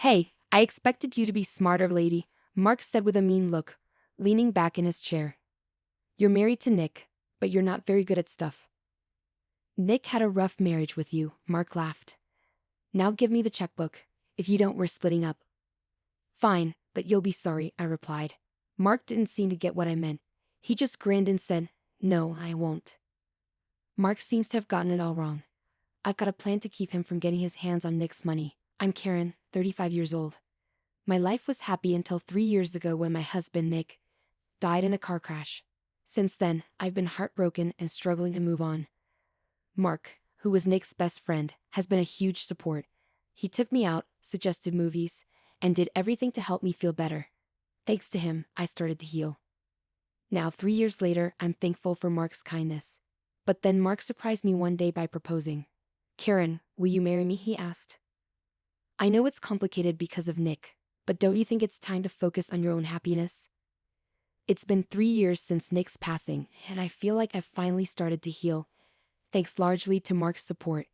Hey, I expected you to be smarter, lady, Mark said with a mean look, leaning back in his chair. You're married to Nick, but you're not very good at stuff. Nick had a rough marriage with you, Mark laughed. Now give me the checkbook. If you don't, we're splitting up. Fine, but you'll be sorry, I replied. Mark didn't seem to get what I meant. He just grinned and said, No, I won't. Mark seems to have gotten it all wrong. I've got a plan to keep him from getting his hands on Nick's money. I'm Karen, 35 years old. My life was happy until 3 years ago when my husband, Nick, died in a car crash. Since then, I've been heartbroken and struggling to move on. Mark, who was Nick's best friend, has been a huge support. He took me out, suggested movies, and did everything to help me feel better. Thanks to him, I started to heal. Now, 3 years later, I'm thankful for Mark's kindness. But then Mark surprised me one day by proposing. Karen, will you marry me? He asked. I know it's complicated because of Nick, but don't you think it's time to focus on your own happiness? It's been 3 years since Nick's passing, and I feel like I've finally started to heal, thanks largely to Mark's support.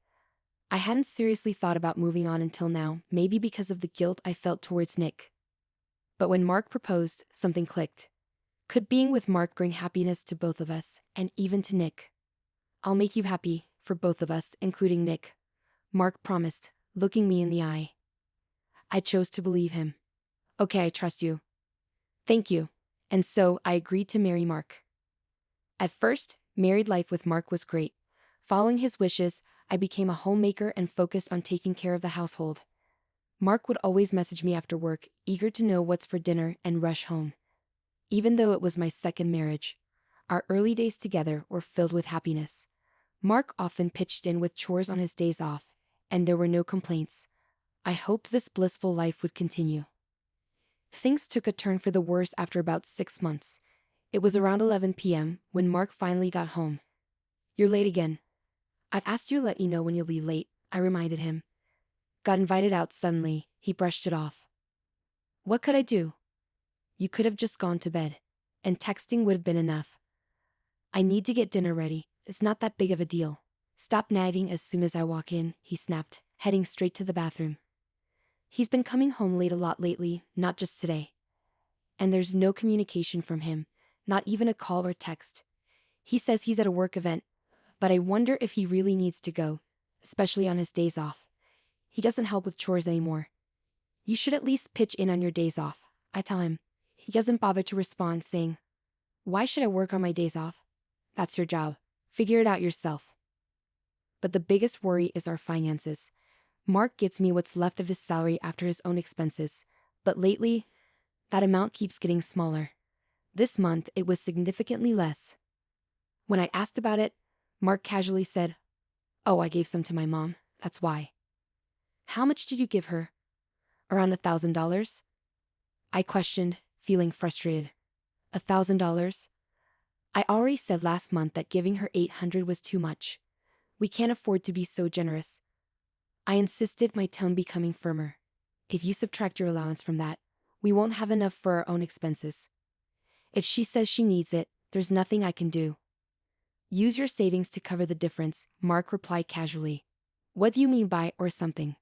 I hadn't seriously thought about moving on until now, maybe because of the guilt I felt towards Nick. But when Mark proposed, something clicked. Could being with Mark bring happiness to both of us, and even to Nick? I'll make you happy, for both of us, including Nick, Mark promised, looking me in the eye. I chose to believe him. Okay, I trust you. Thank you. And so, I agreed to marry Mark. At first, married life with Mark was great. Following his wishes, I became a homemaker and focused on taking care of the household. Mark would always message me after work, eager to know what's for dinner and rush home. Even though it was my second marriage, our early days together were filled with happiness. Mark often pitched in with chores on his days off, and there were no complaints. I hoped this blissful life would continue. Things took a turn for the worse after about 6 months. It was around 11 p.m. when Mark finally got home. You're late again. I've asked you to let me know when you'll be late, I reminded him. Got invited out suddenly, he brushed it off. What could I do? You could have just gone to bed, and texting would have been enough. I need to get dinner ready, it's not that big of a deal. Stop nagging as soon as I walk in, he snapped, heading straight to the bathroom. He's been coming home late a lot lately, not just today. And there's no communication from him, not even a call or text. He says he's at a work event, but I wonder if he really needs to go, especially on his days off. He doesn't help with chores anymore. You should at least pitch in on your days off, I tell him. He doesn't bother to respond, saying, Why should I work on my days off? That's your job. Figure it out yourself. But the biggest worry is our finances. Mark gets me what's left of his salary after his own expenses, but lately, that amount keeps getting smaller. This month, it was significantly less. When I asked about it, Mark casually said, Oh, I gave some to my mom, that's why. How much did you give her? Around $1,000? I questioned, feeling frustrated. $1,000? I already said last month that giving her $800 was too much. We can't afford to be so generous. I insisted, my tone becoming firmer. If you subtract your allowance from that, we won't have enough for our own expenses. If she says she needs it, there's nothing I can do. Use your savings to cover the difference, Mark replied casually. What do you mean by or something?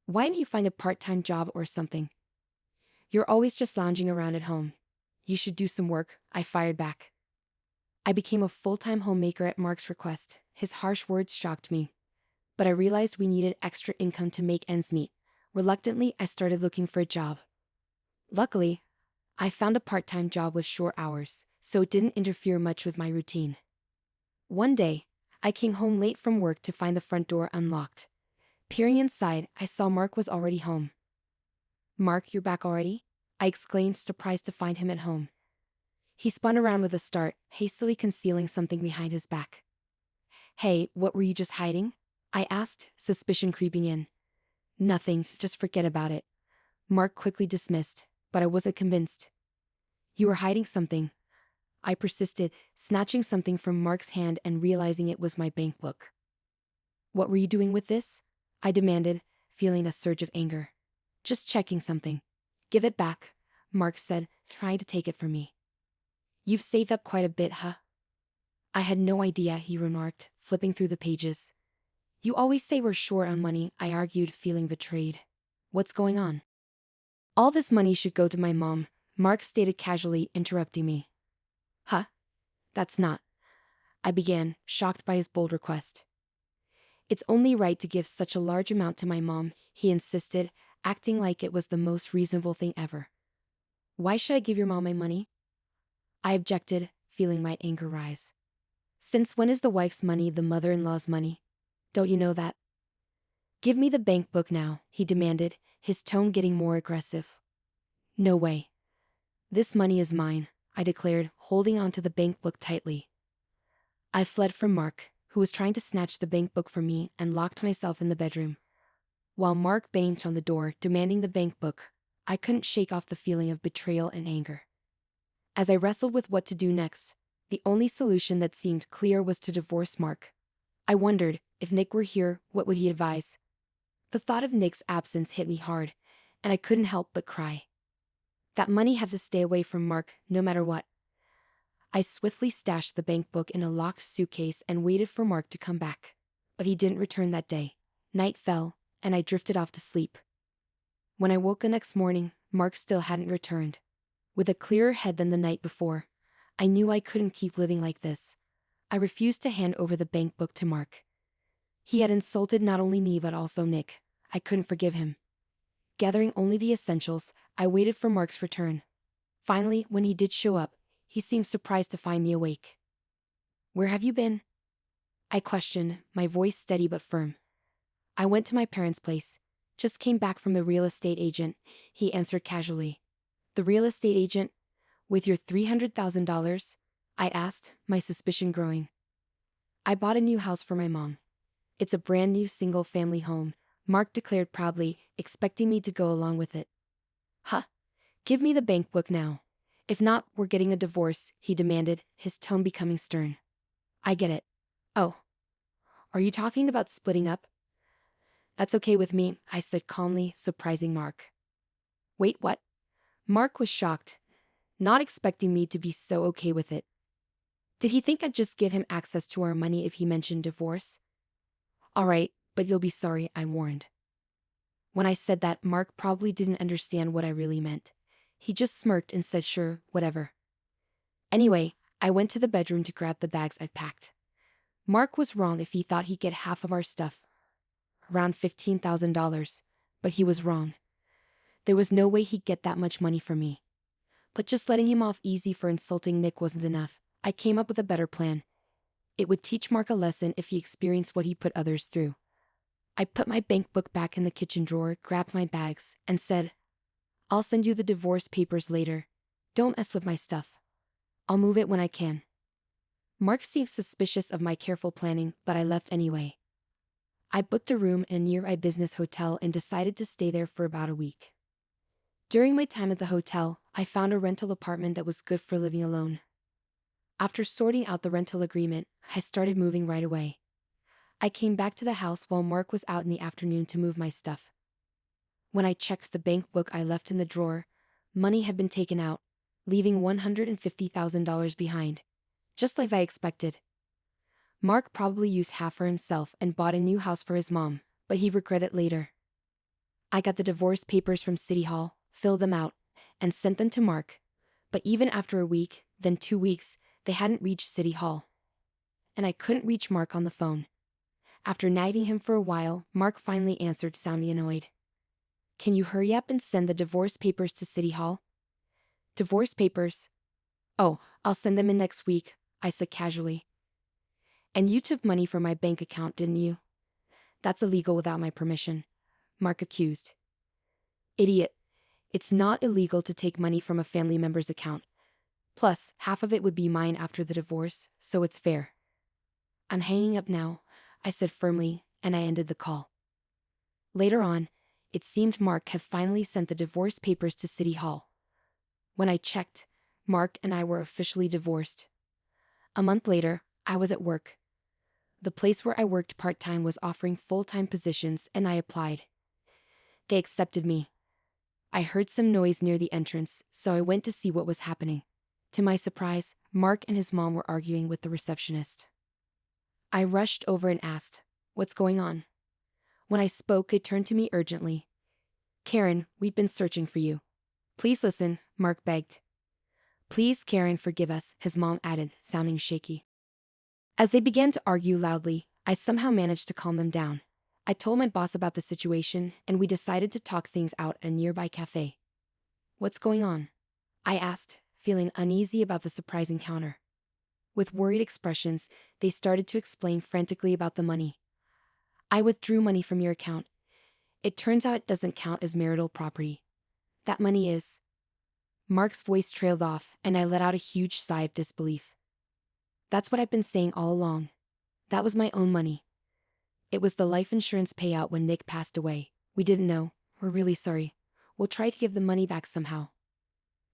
Why don't you find a part-time job or something? You're always just lounging around at home. You should do some work, I fired back. I became a full-time homemaker at Mark's request. His harsh words shocked me. But I realized we needed extra income to make ends meet. Reluctantly, I started looking for a job. Luckily, I found a part-time job with short hours, so it didn't interfere much with my routine. One day, I came home late from work to find the front door unlocked. Peering inside, I saw Mark was already home. Mark, you're back already? I exclaimed, surprised to find him at home. He spun around with a start, hastily concealing something behind his back. Hey, what were you just hiding? I asked, suspicion creeping in. Nothing, just forget about it. Mark quickly dismissed, but I wasn't convinced. You were hiding something. I persisted, snatching something from Mark's hand and realizing it was my bank book. What were you doing with this? I demanded, feeling a surge of anger. Just checking something. Give it back, Mark said, trying to take it from me. You've saved up quite a bit, huh? I had no idea, he remarked, flipping through the pages. You always say we're short on money, I argued, feeling betrayed. What's going on? All this money should go to my mom, Mark stated casually, interrupting me. Huh? That's not. I began, shocked by his bold request. It's only right to give such a large amount to my mom, he insisted, acting like it was the most reasonable thing ever. Why should I give your mom my money? I objected, feeling my anger rise. Since when is the wife's money the mother-in-law's money? Don't you know that? Give me the bank book now, he demanded, his tone getting more aggressive. No way. This money is mine, I declared, holding onto the bank book tightly. I fled from Mark, who was trying to snatch the bank book from me, and locked myself in the bedroom. While Mark banged on the door, demanding the bank book, I couldn't shake off the feeling of betrayal and anger. As I wrestled with what to do next, the only solution that seemed clear was to divorce Mark. I wondered, if Nick were here, what would he advise? The thought of Nick's absence hit me hard, and I couldn't help but cry. That money had to stay away from Mark, no matter what. I swiftly stashed the bank book in a locked suitcase and waited for Mark to come back. But he didn't return that day. Night fell, and I drifted off to sleep. When I woke the next morning, Mark still hadn't returned. With a clearer head than the night before, I knew I couldn't keep living like this. I refused to hand over the bank book to Mark. He had insulted not only me but also Nick. I couldn't forgive him. Gathering only the essentials, I waited for Mark's return. Finally, when he did show up, he seemed surprised to find me awake. Where have you been? I questioned, my voice steady but firm. I went to my parents' place. Just came back from the real estate agent, he answered casually. The real estate agent? With your $300,000? I asked, my suspicion growing. I bought a new house for my mom. It's a brand new single-family home, Mark declared proudly, expecting me to go along with it. Huh? Give me the bank book now. If not, we're getting a divorce, he demanded, his tone becoming stern. I get it. Oh. Are you talking about splitting up? That's okay with me, I said calmly, surprising Mark. Wait, what? Mark was shocked, not expecting me to be so okay with it. Did he think I'd just give him access to our money if he mentioned divorce? All right, but you'll be sorry, I warned. When I said that, Mark probably didn't understand what I really meant. He just smirked and said sure, whatever. Anyway, I went to the bedroom to grab the bags I'd packed. Mark was wrong if he thought he'd get half of our stuff. Around $15,000, but he was wrong. There was no way he'd get that much money from me. But just letting him off easy for insulting Nick wasn't enough. I came up with a better plan. It would teach Mark a lesson if he experienced what he put others through. I put my bank book back in the kitchen drawer, grabbed my bags, and said, I'll send you the divorce papers later. Don't mess with my stuff. I'll move it when I can. Mark seemed suspicious of my careful planning, but I left anyway. I booked a room in a nearby business hotel and decided to stay there for about a week. During my time at the hotel, I found a rental apartment that was good for living alone. After sorting out the rental agreement, I started moving right away. I came back to the house while Mark was out in the afternoon to move my stuff. When I checked the bank book I left in the drawer, money had been taken out, leaving $150,000 behind, just like I expected. Mark probably used half for himself and bought a new house for his mom, but he regretted it later. I got the divorce papers from City Hall, filled them out, and sent them to Mark. But even after a week, then 2 weeks, they hadn't reached City Hall. And I couldn't reach Mark on the phone. After nagging him for a while, Mark finally answered, sounding annoyed. Can you hurry up and send the divorce papers to City Hall? Divorce papers? Oh, I'll send them in next week, I said casually. And you took money from my bank account, didn't you? That's illegal without my permission, Mark accused. Idiot. It's not illegal to take money from a family member's account. Plus, half of it would be mine after the divorce, so it's fair. I'm hanging up now, I said firmly, and I ended the call. Later on, it seemed Mark had finally sent the divorce papers to City Hall. When I checked, Mark and I were officially divorced. A month later, I was at work. The place where I worked part-time was offering full-time positions, and I applied. They accepted me. I heard some noise near the entrance, so I went to see what was happening. To my surprise, Mark and his mom were arguing with the receptionist. I rushed over and asked, "What's going on?" When I spoke, they turned to me urgently. Karen, we've been searching for you. Please listen, Mark begged. Please, Karen, forgive us, his mom added, sounding shaky. As they began to argue loudly, I somehow managed to calm them down. I told my boss about the situation, and we decided to talk things out at a nearby cafe. What's going on? I asked, feeling uneasy about the surprise encounter. With worried expressions, they started to explain frantically about the money. I withdrew money from your account. It turns out it doesn't count as marital property. That money is. Mark's voice trailed off, and I let out a huge sigh of disbelief. That's what I've been saying all along. That was my own money. It was the life insurance payout when Nick passed away. We didn't know. We're really sorry. We'll try to give the money back somehow.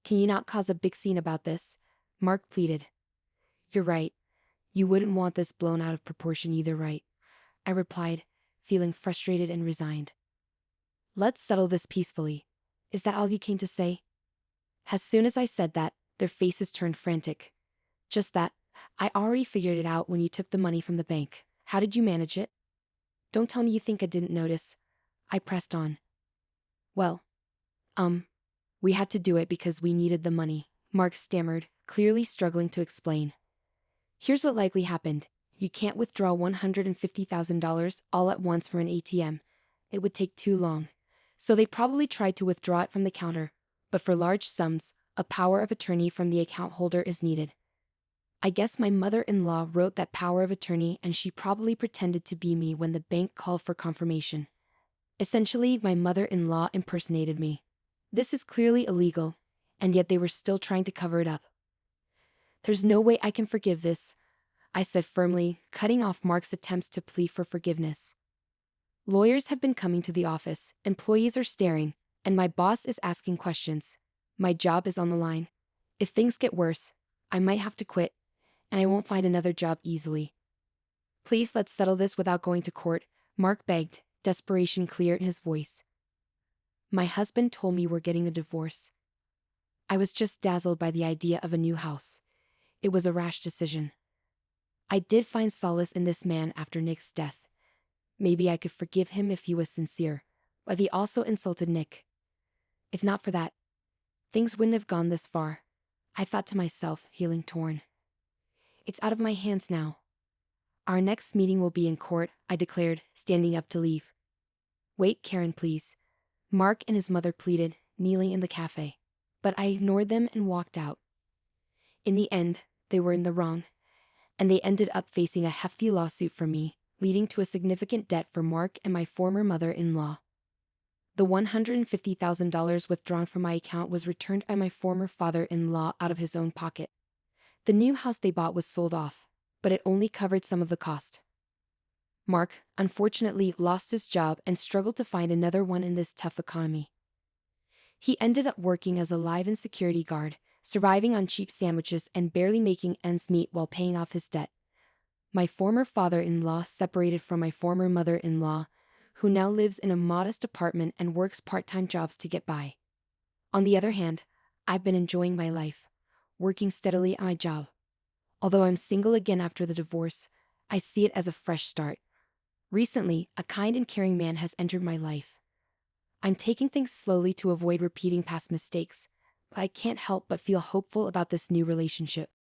Can you not cause a big scene about this? Mark pleaded. You're right. You wouldn't want this blown out of proportion either, right? I replied, feeling frustrated and resigned. Let's settle this peacefully. Is that all you came to say? As soon as I said that, their faces turned frantic. Just that. I already figured it out when you took the money from the bank. How did you manage it? Don't tell me you think I didn't notice. I pressed on. Well, we had to do it because we needed the money, Mark stammered, clearly struggling to explain. Here's what likely happened. You can't withdraw $150,000 all at once from an ATM. It would take too long. So they probably tried to withdraw it from the counter. But for large sums, a power of attorney from the account holder is needed. I guess my mother-in-law wrote that power of attorney and she probably pretended to be me when the bank called for confirmation. Essentially, my mother-in-law impersonated me. This is clearly illegal, and yet they were still trying to cover it up. There's no way I can forgive this, I said firmly, cutting off Mark's attempts to plead for forgiveness. Lawyers have been coming to the office, employees are staring, and my boss is asking questions. My job is on the line. If things get worse, I might have to quit, and I won't find another job easily. Please let's settle this without going to court, Mark begged, desperation clear in his voice. My husband told me we're getting a divorce. I was just dazzled by the idea of a new house. It was a rash decision. I did find solace in this man after Nick's death. Maybe I could forgive him if he was sincere, but he also insulted Nick. If not for that, things wouldn't have gone this far, I thought to myself, feeling torn. It's out of my hands now. Our next meeting will be in court, I declared, standing up to leave. Wait, Karen, please. Mark and his mother pleaded, kneeling in the cafe. But I ignored them and walked out. In the end, they were in the wrong, and they ended up facing a hefty lawsuit for me, leading to a significant debt for Mark and my former mother-in-law. The $150,000 withdrawn from my account was returned by my former father-in-law out of his own pocket. The new house they bought was sold off, but it only covered some of the cost. Mark, unfortunately, lost his job and struggled to find another one in this tough economy. He ended up working as a live-in security guard, surviving on cheap sandwiches and barely making ends meet while paying off his debt. My former father-in-law separated from my former mother-in-law, who now lives in a modest apartment and works part-time jobs to get by. On the other hand, I've been enjoying my life, working steadily at my job. Although I'm single again after the divorce, I see it as a fresh start. Recently, a kind and caring man has entered my life. I'm taking things slowly to avoid repeating past mistakes, but I can't help but feel hopeful about this new relationship.